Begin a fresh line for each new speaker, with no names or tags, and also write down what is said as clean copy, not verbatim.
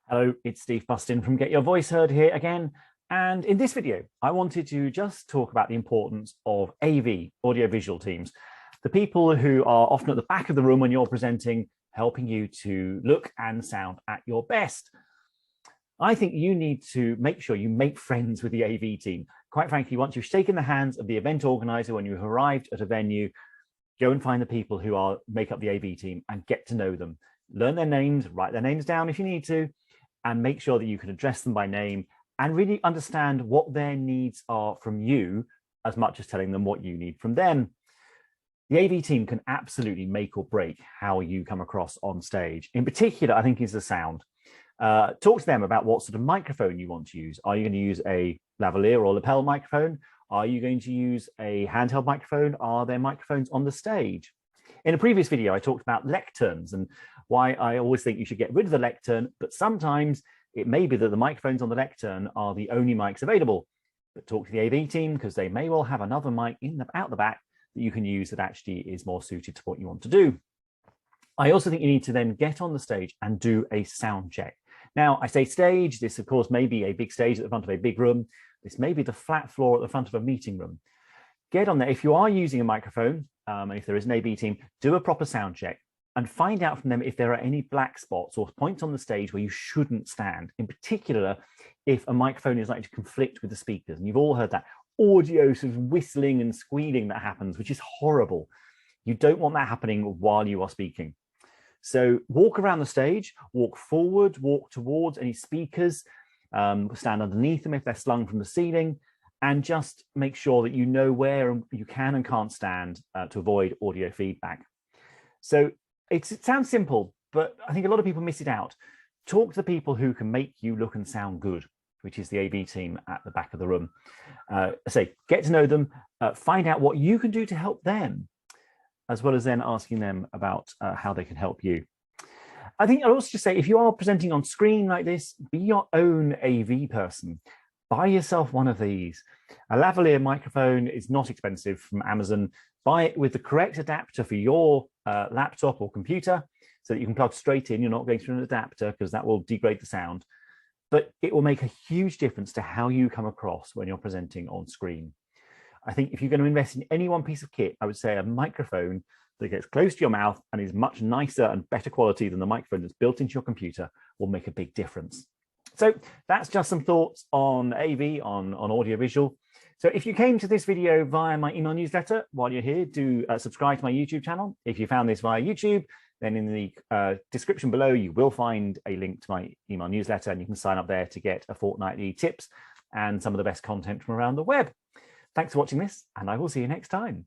Hello, it's Steve Bustin from Get Your Voice Heard here again. And in this video, I wanted to just talk about the importance of AV, audiovisual teams, the people who are often at the back of the room when you're presenting, helping you to look and sound at your best. I think you need to make sure you make friends with the AV team. Quite frankly, once you've shaken the hands of the event organizer, when you've arrived at a venue, go and find the people who make up the AV team and get to know them. Learn their names, write their names down if you need to, and make sure that you can address them by name and really understand what their needs are from you as much as telling them what you need from them. The AV team can absolutely make or break how you come across on stage. In particular, I think is the sound. Talk to them about what sort of microphone you want to use. Are you going to use a lavalier or lapel microphone? Are you going to use a handheld microphone? Are there microphones on the stage? In a previous video, I talked about lecterns and why I always think you should get rid of the lectern, but sometimes it may be that the microphones on the lectern are the only mics available. But talk to the AV team because they may well have another mic out the back that you can use that actually is more suited to what you want to do. I also think you need to then get on the stage and do a sound check. Now, I say stage, this of course may be a big stage at the front of a big room. This may be the flat floor at the front of a meeting room. Get on there. If you are using a microphone, and if there is an AV team, do a proper sound check and find out from them if there are any black spots or points on the stage where you shouldn't stand. In particular, if a microphone is likely to conflict with the speakers. And you've all heard that audio sort of whistling and squealing that happens, which is horrible. You don't want that happening while you are speaking. So walk around the stage, walk forward, walk towards any speakers, stand underneath them if they're slung from the ceiling, and just make sure that you know where you can and can't stand to avoid audio feedback. So it sounds simple, but I think a lot of people miss it out. Talk to the people who can make you look and sound good, which is the AV team at the back of the room. Get to know them, find out what you can do to help them, as well as then asking them about how they can help you. I think I'll also just say, if you are presenting on screen like this, be your own AV person. Buy yourself one of these. A lavalier microphone is not expensive from Amazon. Buy it with the correct adapter for your laptop or computer so that you can plug straight in. You're not going through an adapter because that will degrade the sound. But it will make a huge difference to how you come across when you're presenting on screen. I think if you're going to invest in any one piece of kit, I would say a microphone that gets close to your mouth and is much nicer and better quality than the microphone that's built into your computer will make a big difference. So that's just some thoughts on AV, on audiovisual. So if you came to this video via my email newsletter, while you're here, do subscribe to my YouTube channel. If you found this via YouTube, then in the description below, you will find a link to my email newsletter, and you can sign up there to get a fortnightly tips and some of the best content from around the web. Thanks for watching this, and I will see you next time.